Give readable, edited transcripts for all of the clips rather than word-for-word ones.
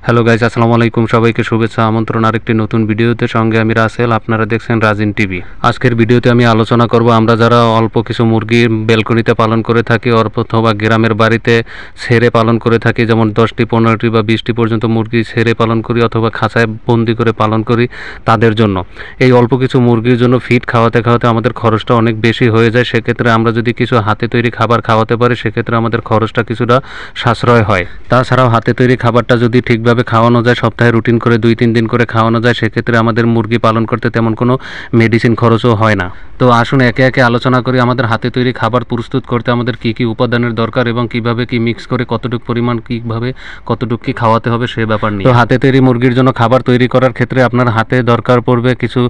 Hello guys, আসসালামু আলাইকুম। সবাইকে শুভেচ্ছা, আমন্ত্রণ আরেকটি নতুন ভিডিওতে। সঙ্গে আমি রাসেল, আপনারা দেখছেন রাজিন টিভি। আজকের ভিডিওতে আমি আলোচনা করব আমরা যারা অল্প কিছু মুরগি ব্যালকনিতে পালন করে থাকি অথবা গ্রামের বাড়িতে ছেড়ে পালন করে থাকি, যেমন 10টি 15টি বা 20টি পর্যন্ত মুরগি ছেড়ে পালন করি অথবা খাঁচায় বন্দি করে পালন করি, তাদের জন্য এই অল্প কিছু মুরগির জন্য ফিড খাওয়াতে খাওয়াতে আমাদের খরচটা অনেক বেশি হয়ে যায়। সেক্ষেত্রে আমরা যদি কিছু হাতে তৈরি খাবার খাওয়াতে পারি সেক্ষেত্রে আমাদের খরচটা কিছুটা সাশ্রয় হয়। তাছাড়াও হাতে তৈরি খাবারটা যদি ঠিকভাবে খাওয়ানো যায়, সপ্তাহে রুটিন করে 2-3 দিন করে খাওয়ানো যায়, সেক্ষেত্রে আমাদের মুরগি পালন করতে তেমন কোনো মেডিসিন খরচও হয় না। তো আসুন একে একে আলোচনা করি আমাদের হাতে তৈরি খাবার প্রস্তুত করতে আমাদের কি কি উপাদানের দরকার এবং কিভাবে কি মিক্স করে কতটুকু পরিমাণ কিভাবে কতটুকু কি খাওয়াতে হবে সে ব্যাপার নিয়ে। তো হাতে তৈরি মুরগির জন্য খাবার তৈরি করার ক্ষেত্রে আপনার হাতে দরকার পড়বে কিছু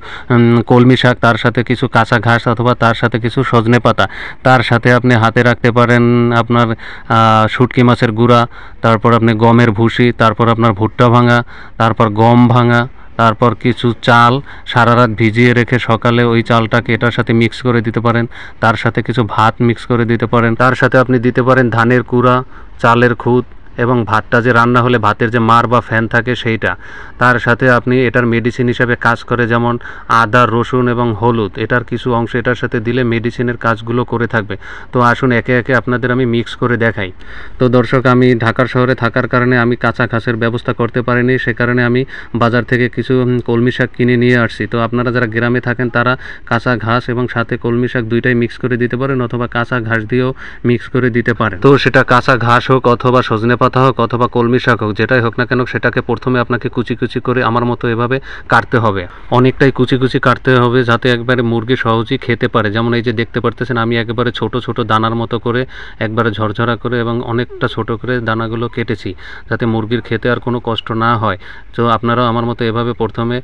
কলমি শাক, তার সাথে কিছু কাঁচা ঘাস অথবা তার সাথে কিছু সজনে পাতা, তার সাথে আপনি হাতে রাখতে পারেন আপনার শুটকি মাছের গুঁড়া, তারপর আপনি গমের ভুসি, তারপর আপনার ভুট্টা ভাঙা, তারপর গম ভাঙা, তারপর কিছু চাল সারা রাত ভিজিয়ে রেখে সকালে ওই চালটাকে এটার সাথে মিক্স করে দিতে পারেন, তার সাথে কিছু ভাত মিক্স করে দিতে পারেন, তার সাথে আপনি দিতে পারেন ধানের কুড়া, চালের খুদ এবং ভাতটা যে রান্না হলে ভাতের যে মার বা ফ্যান থাকে সেইটা। তার সাথে আপনি এটার মেডিসিন হিসাবে কাজ করে যেমন আদা, রসুন এবং হলুদ, এটার কিছু অংশ এটার সাথে দিলে মেডিসিনের কাজগুলো করে থাকবে। তো আসুন একে একে আপনাদের আমি মিক্স করে দেখাই। তো দর্শক, আমি ঢাকার শহরে থাকার কারণে আমি কাঁচা ঘাসের ব্যবস্থা করতে পারিনি, সে কারণে আমি বাজার থেকে কিছু কলমি শাক কিনে নিয়ে আসছি। তো আপনারা যারা গ্রামে থাকেন তারা কাঁচা ঘাস এবং সাথে কলমি শাক দুইটাই মিক্স করে দিতে পারেন অথবা কাঁচা ঘাস দিয়েও মিক্স করে দিতে পারেন। তো সেটা কাঁচা ঘাস হোক অথবা সজনে পাতা হোক অথবা কলমি শাক হোক, যেটাই হোক না কেন সেটাকে প্রথমে আপনাকে কুচি কুচি করে আমার মতো এভাবে কাটতে হবে, অনেকটাই কুচি কুচি কাটতে হবে যাতে একবারে মুরগি সহজেই খেতে পারে। যেমন এই যে দেখতে পারতেছেন আমি একেবারে ছোট ছোট দানার মতো করে একবারে ঝরঝরা করে এবং অনেকটা ছোট করে দানাগুলো কেটেছি যাতে মুরগির খেতে আর কোনো কষ্ট না হয়। তো আপনারাও আমার মতো এভাবে প্রথমে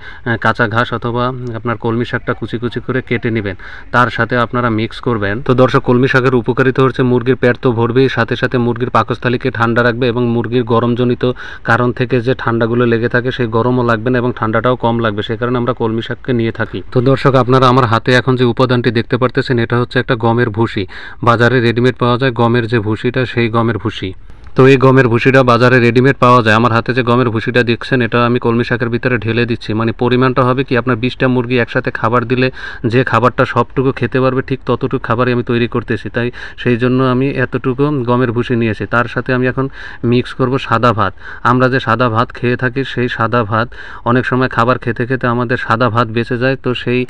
কাঁচা ঘাস অথবা আপনার কলমি শাকটা কুচি কুচি করে কেটে নেবেন, তার সাথে আপনারা মিক্স করবেন। তো দর্শক, কলমি শাকের উপকারিতা হচ্ছে মুরগির পেট তো ভরবেই, সাথে সাথে মুরগির পাকস্থলীকে ঠান্ডা রাখবে এবং মুরগির গরমজনিত কারণ থেকে যে ঠান্ডাগুলো লেগে থাকে সেই গরমও লাগবে না এবং ঠান্ডাটাও কম লাগবে, সে কারণে আমরা কলমি শাককে নিয়ে থাকি। তো দর্শক, আপনারা আমার হাতে এখন যে উপাদানটি দেখতে পারতেছেন এটা হচ্ছে একটা গমের ভুসি। বাজারে রেডিমেড পাওয়া যায় গমের যে ভুসিটা, সেই গমের ভুসি। তো এই গমের ভুসিটা বাজারে রেডিমেড পাওয়া যায়। আমার হাতে যে গমের ভুসিটা দেখছেন এটা আমি কলমি শাকের ভিতরে ঢেলে দিচ্ছি। মানে পরিমাণটা হবে কি, আপনার 20টা মুরগি একসাথে খাবার দিলে যে খাবারটা সবটুকু খেতে পারবে ঠিক ততটুকু খাবারই আমি তৈরি করতেছি, তাই সেই জন্য আমি এতটুকু গমের ভুসি নিয়েছি। তার সাথে আমি এখন মিক্স করব সাদা ভাত। আমরা যে সাদা ভাত খেয়ে থাকি সেই সাদা ভাত, অনেক সময় খাবার খেতে খেতে আমাদের সাদা ভাত বেঁচে যায়, তো সেই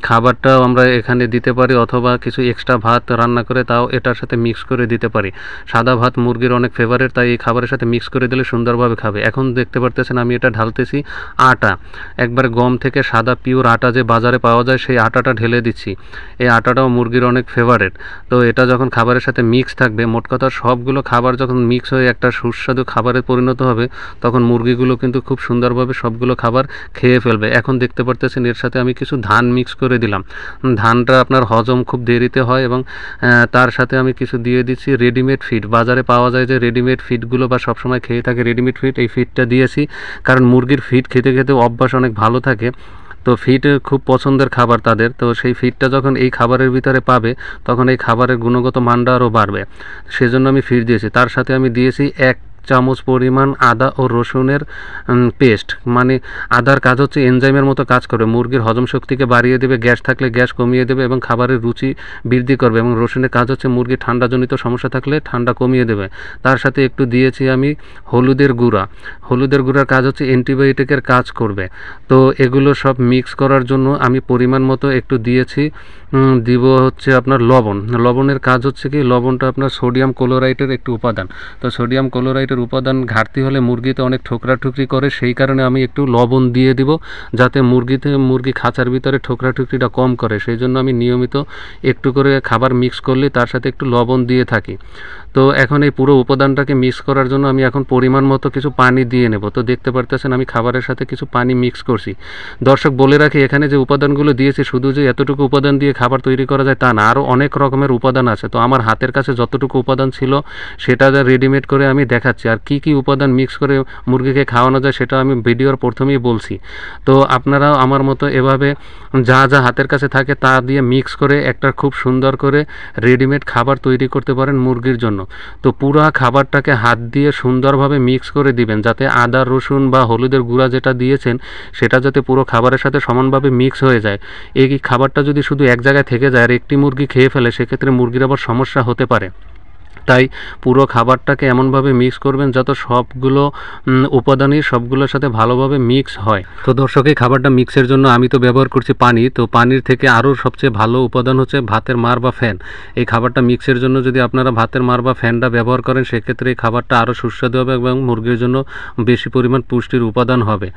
খাবারটাও আমরা এখানে দিতে পারি অথবা কিছু এক্সট্রা ভাত রান্না করে তাও এটার সাথে মিক্স করে দিতে পারি। সাদা ভাত মুরগির অনেক ফেভারিট, তাই এই খাবারের সাথে মিক্স করে দিলে সুন্দরভাবে খাবে। এখন দেখতে পারতেছেন আমি এটা ঢালতেছি আটা, একবারে গম থেকে সাদা পিওর আটা যে বাজারে পাওয়া যায় সেই আটাটা ঢেলে দিচ্ছি। এই আটাটাও মুরগির অনেক ফেভারিট। তো এটা যখন খাবারের সাথে মিক্স থাকবে, মোট কথা সবগুলো খাবার যখন মিক্স হয়ে একটা সুস্বাদু খাবারে পরিণত হবে তখন মুরগিগুলো কিন্তু খুব সুন্দরভাবে সবগুলো খাবার খেয়ে ফেলবে। এখন দেখতে পারতেছেন এর সাথে আমি কিছু ধান মিক্স করে দিলাম। ধানটা আপনার হজম খুব দেরিতে হয় এবং তার সাথে আমি কিছু দিয়ে দিচ্ছি রেডিমেড ফিড। বাজারে পাওয়া যায় যে রেডিমেড ফিডগুলো বা সবসময় খেয়ে থাকে রেডিমেড ফিড, এই ফিডটা দিয়েছি কারণ মুরগির ফিড খেতে খেতে অভ্যাস অনেক ভালো থাকে, তো ফিড খুব পছন্দের খাবার তাদের। তো সেই ফিডটা যখন এই খাবারের ভিতরে পাবে তখন এই খাবারের গুণগত মানটা আরও বাড়বে, সেজন্য আমি ফিড দিয়েছি। তার সাথে আমি দিয়েছি 1 চামচ পরিমাণ আদা ও রসুনের পেস্ট। মানে আদার কাজ হচ্ছে এনজাইমের মতো কাজ করবে, মুরগির হজম শক্তিকে বাড়িয়ে দেবে, গ্যাস থাকলে গ্যাস কমিয়ে দেবে এবং খাবারের রুচি বৃদ্ধি করবে, এবং রসুনের কাজ হচ্ছে মুরগির ঠান্ডাজনিত সমস্যা থাকলে ঠান্ডা কমিয়ে দেবে। তার সাথে একটু দিয়েছি আমি হলুদের গুঁড়া। হলুদের গুঁড়ার কাজ হচ্ছে অ্যান্টিবায়োটিকের কাজ করবে। তো এগুলো সব মিক্স করার জন্য আমি পরিমাণ মতো একটু দিয়েছি, দিব হচ্ছে আপনার লবণ। লবণের কাজ হচ্ছে কি, লবণটা আপনার সোডিয়াম ক্লোরাইডের একটি উপাদান। তো সোডিয়াম ক্লোরাইডের উপাদান ঘাটতি হলে মুরগিতে অনেক ঠোকরাঠুকরি করে, সেই কারণে আমি একটু লবণ দিয়ে দিব যাতে মুরগি খাঁচার ভিতরে ঠোকরাঠুকরিটা কম করে। সেই জন্য আমি নিয়মিত একটু করে খাবার মিক্স করলে তার সাথে একটু লবণ দিয়ে থাকি। তো এখন এই পুরো উপাদানটাকে মিক্স করার জন্য আমি এখন পরিমাণ মতো কিছু পানি দিয়ে নেব। তো দেখতে পারতেছেন আমি খাবারের সাথে কিছু পানি মিক্স করছি। দর্শক, বলে রাখি এখানে যে উপাদানগুলো দিয়েছি শুধু যে এতটুকু উপাদান দিয়ে খাবার তৈরি করা যায় তা না, আরও অনেক রকমের উপাদান আছে। তো আমার হাতের কাছে যতটুকু উপাদান ছিল সেটা রেডিমেড করে আমি দেখাচ্ছি। খাওয়াচ্ছি। আর কি কি উপাদান মিক্স করে মুরগিকে খাওয়ানো যায় সেটা আমি ভিডিওর প্রথমেই বলছি। তো আপনারাও আমার মতো এভাবে যা যা হাতের কাছে থাকে তা দিয়ে মিক্স করে একটা খুব সুন্দর করে রেডিমেড খাবার তৈরি করতে পারেন মুরগির জন্য। তো পুরা খাবারটাকে হাত দিয়ে সুন্দরভাবে মিক্স করে দিবেন, যাতে আদা রসুন বা হলুদের গুঁড়া যেটা দিয়েছেন সেটা যাতে পুরো খাবারের সাথে সমানভাবে মিক্স হয়ে যায়। এই খাবারটা যদি শুধু এক জায়গায় থেকে যায় আর একটি মুরগি খেয়ে ফেলে, সেক্ষেত্রে মুরগির আবার সমস্যা হতে পারে। তাই পুরো খাবারটাকে এমনভাবে মিক্স করবেন যাতে সবগুলো উপাদানই সবগুলোর সাথে ভালোভাবে মিক্স হয়। তো দর্শক, এই খাবারটা মিক্সের জন্য আমি তো ব্যবহার করছি পানি। তো পানির থেকে আরও সবচেয়ে ভালো উপাদান হচ্ছে ভাতের মাড় বা ফ্যান। এই খাবারটা মিক্সের জন্য যদি আপনারা ভাতের মাড় বা ফ্যানটা ব্যবহার করেন, সেক্ষেত্রে এই খাবারটা আরও সুস্বাদু হবে এবং মুরগির জন্য বেশি পরিমাণ পুষ্টির উপাদান হবে।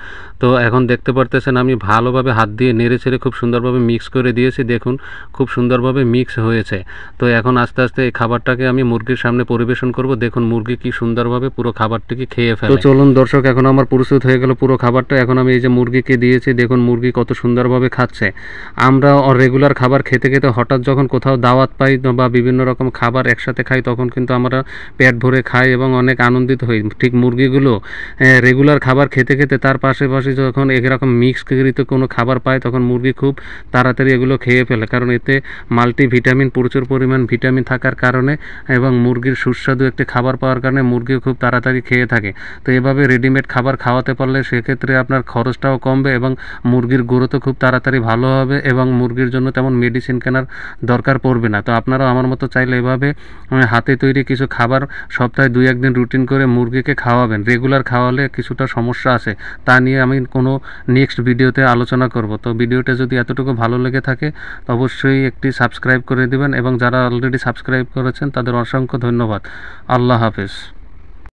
তো এখন দেখতে পারতেছেন আমি ভালোভাবে হাত দিয়ে নেড়ে ছেড়ে খুব সুন্দরভাবে মিক্স করে দিয়েছি। দেখুন খুব সুন্দরভাবে মিক্স হয়েছে। তো এখন আস্তে আস্তে এই খাবারটাকে আমি মুরগির সামনে পরিবেশন করব। দেখুন মুরগি কি সুন্দরভাবে পুরো খাবারটিকে খেয়ে ফেলে। তো চলুন দর্শক, এখন আমার প্রস্তুত হয়ে গেল পুরো খাবারটা। এখন আমি এই যে মুরগিকে দিয়েছি, দেখুন মুরগি কত সুন্দরভাবে খাচ্ছে। আমরা রেগুলার খাবার খেতে খেতে হঠাৎ যখন কোথাও দাওয়াত পাই বা বিভিন্ন রকম খাবার একসাথে খাই, তখন কিন্তু আমরা পেট ভরে খাই এবং অনেক আনন্দিত হই। ঠিক মুরগিগুলো রেগুলার খাবার খেতে খেতে তার পাশাপাশি যখন এরকম মিক্সকৃত কোনো খাবার পায়, তখন মুরগি খুব তাড়াতাড়ি এগুলো খেয়ে ফেলে, কারণ এতে মাল্টিভিটামিন, প্রচুর পরিমাণ ভিটামিন থাকার কারণে এবং মুরগির সুস্বাদু একটি খাবার পাওয়ার কারণে মুরগি খুব তাড়াতাড়ি খেয়ে থাকে। তো এভাবে রেডিমেড খাবার খাওয়াতে পারলে সেক্ষেত্রে আপনার খরচটাও কমবে এবং মুরগির গ্রোথও খুব তাড়াতাড়ি ভালো হবে এবং মুরগির জন্য তেমন মেডিসিন কেনার দরকার পড়বে না। তো আপনারাও আমার মতো চাইলে এভাবে হাতে তৈরি কিছু খাবার সপ্তাহে 2-1 দিন রুটিন করে মুরগিকে খাওয়াবেন। রেগুলার খাওয়ালে কিছুটা সমস্যা আছে, তা নিয়ে আমি কোনো নেক্সট ভিডিওতে আলোচনা করব। তো ভিডিওটা যদি এতটুকু ভালো লেগে থাকে অবশ্যই একটি সাবস্ক্রাইব করে দিবেন এবং যারা অলরেডি সাবস্ক্রাইব করেছেন তাদের অসংখ্য ধন্যবাদ। আল্লাহ হাফেজ।